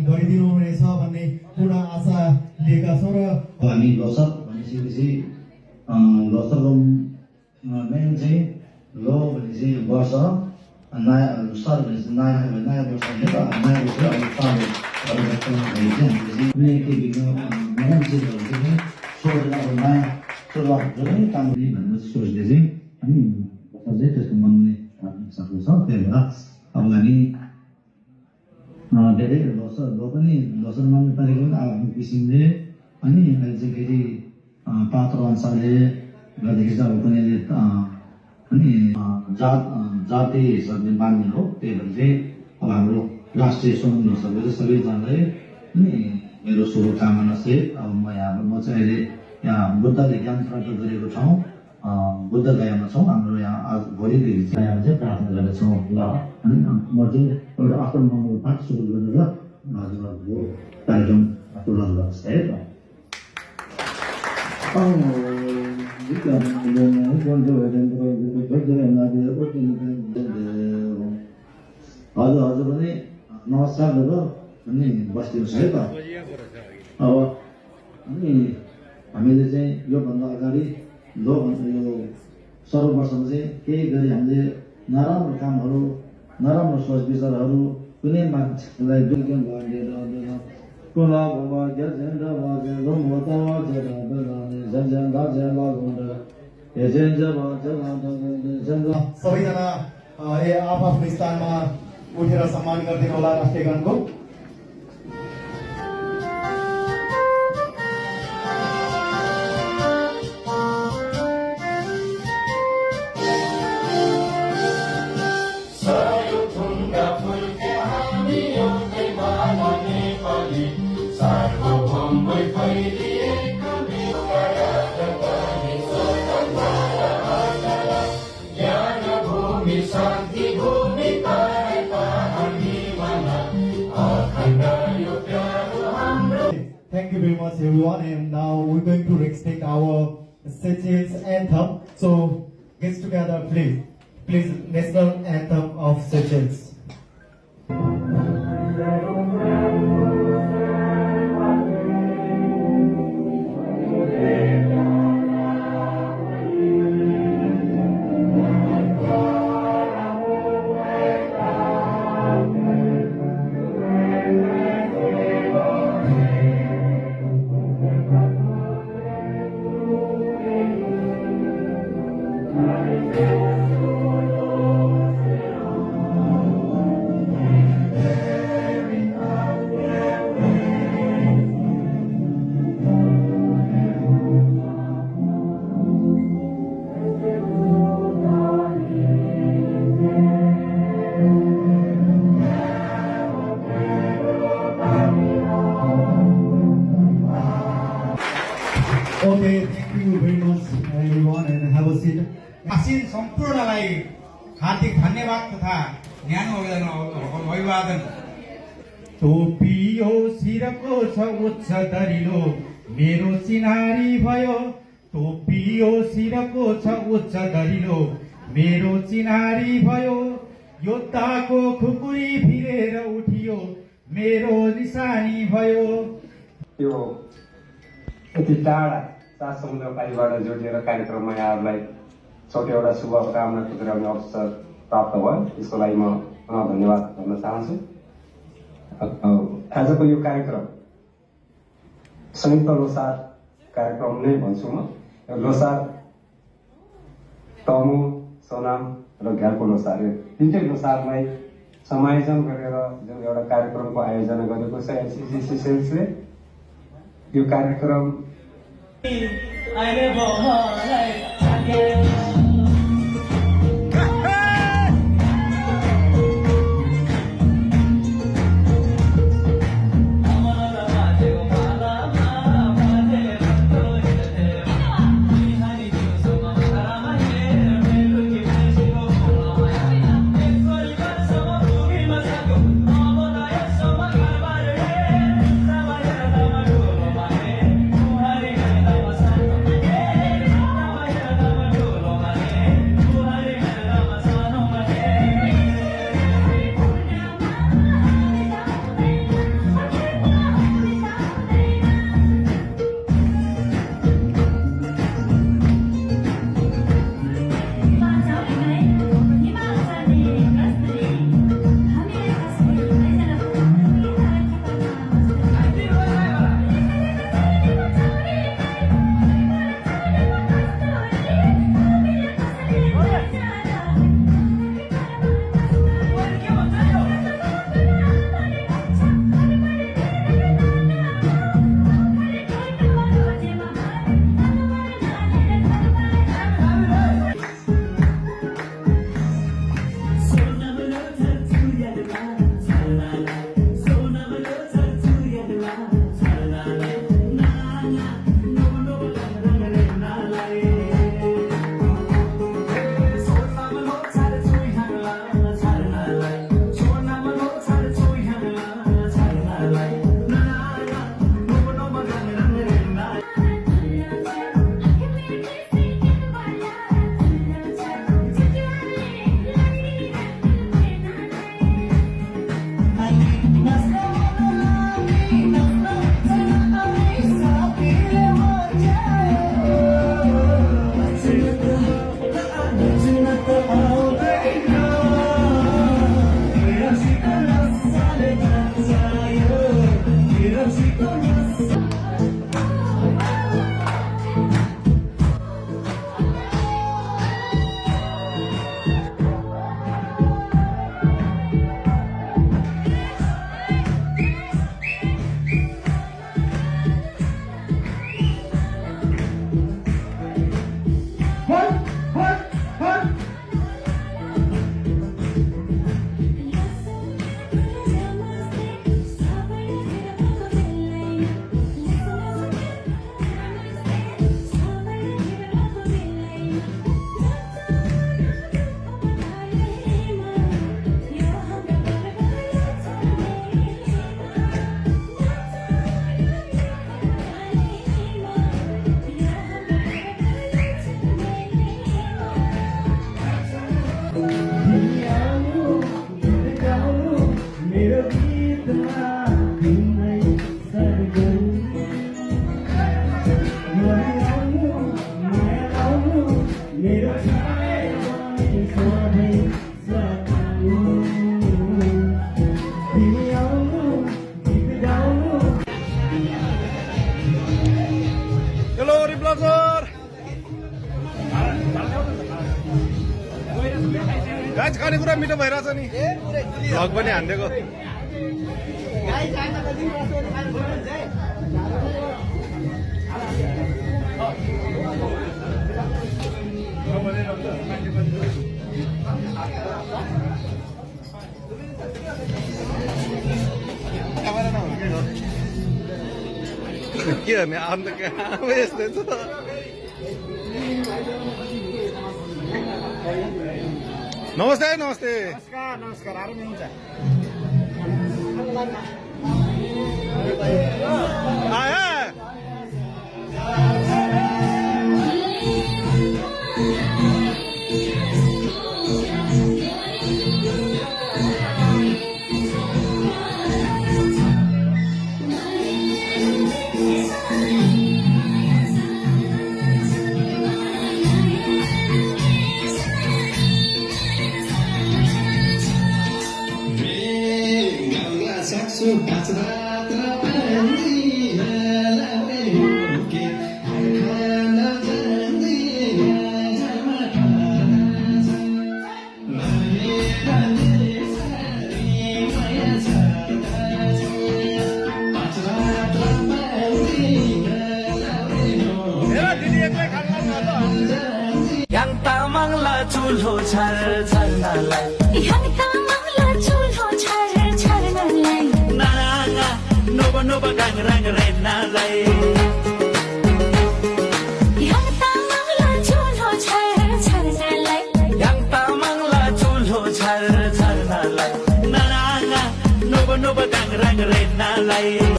गरिदिनु हुनेछ भन्ने पूर्ण आशा लिएका छौँ र हामी लोसर भनिसकेपछि लोसर मेन चाहिँ लो भनेपछि वर्ष नयाँ सर भनेपछि नयाँ वर्ष भनेर नयाँ वर्ष अलिक पालो कुनै के बिग्न मेन चिजहरू चाहिँ सोचेर अब नयाँ सुरुवात गर्ने काम गर्ने भनेर सोच्दै चाहिँ हामी चाहिँ त्यसको मनले सक्छ त्यही भएर अब हामी धेरै लो पनि लोसर माग्नु पारेको पनि आफ्नो किसिमले अनि अहिले चाहिँ फेरि पात्र अनुसारले गर्दाखेरि चाहिँ अब कुनैले अनि जाति हिसाबले मान्ने हो त्यही भएर चाहिँ अब हाम्रो राष्ट्रिय स्वयं हिसाबले चाहिँ सबैजनालाई अनि मेरो शुभकामना सहित अब म चाहिँ अहिले यहाँ बुद्धले ज्ञान प्राप्त गरेको ठाउँ बुद्ध गयामा छौँ हाम्रो यहाँ आज भोलिदेखि चाहिँ चाहिँ प्रार्थना गर्नेछौँ ल अनि म चाहिँ एउटा आफ्नो मङ्गल पाठ सुरु गरेर हजुरहरूको कार्यक्रम पूर्ण गर्नुहोस् है त हजुर पनि नमस्कार गरेर अनि बसिदिनुहोस् है त अब अनि हामीले चाहिँ योभन्दा अगाडि यो सर्व वर्षमा चाहिँ केही गरी हामीले नराम्रो कामहरू नराम्रो सोच विचारहरू कुनै मान्छेलाई दुर्गम गरेर सबैजना आफ्नो स्थानमा उठेर सम्मान गरिदिनु होला राष्ट्रिय गानको Thank you very much everyone, and now we're going to recite our Seychelles anthem. So get together please. Please, national anthem of Seychelles. Okay, thank you very much everyone and have a seat. आसीन सम्पूर्णलाई हार्दिक धन्यवाद तथा न्यानो अभिवादन। टोपियो शिरको छ उच्च दरिलो मेरो चिनारी भयो टोपियो शिरको छ उच्च दरिलो मेरो चिनारी भयो योद्धाको खुकुरी भिरेर उठियो मेरो निशानी भयो यो यति टाढा 7 समुद्र पारीबाट जोडिएर कार्यक्रममा यहाँहरूलाई छोटो शुभकामना टुक्राउने अवसर प्राप्त भयो यसको लागि म पुनः धन्यवाद भन्न चाहन्छु। आजको यो कार्यक्रम संयुक्त लोसार कार्यक्रम नै भन्छु म। लोसार तमु सोनाम र घ्यालको लोसार यो तीनटै लोसारलाई समायोजन गरेर जुन एउटा कार्यक्रमको आयोजना गरेको छ एनसीसी सेल्सले यो कार्यक्रम हेलो रिप्लसर गाइस खानेकुरा मिठो भइरहेछ नि भ्लग पनि हानिदिएको के गर्ने अन्त कहाँ यस्तै छ नमस्ते नमस्ते नमस्कार आरामै हुन्छ आया Yang tamangla chulho char char nalai Yang tamangla chulho char char nalai Nanga noba noba gang rang ren nalai Yang tamangla chulho char char nalai Yang tamangla chulho char char nalai Nanga noba noba gang rang ren nalai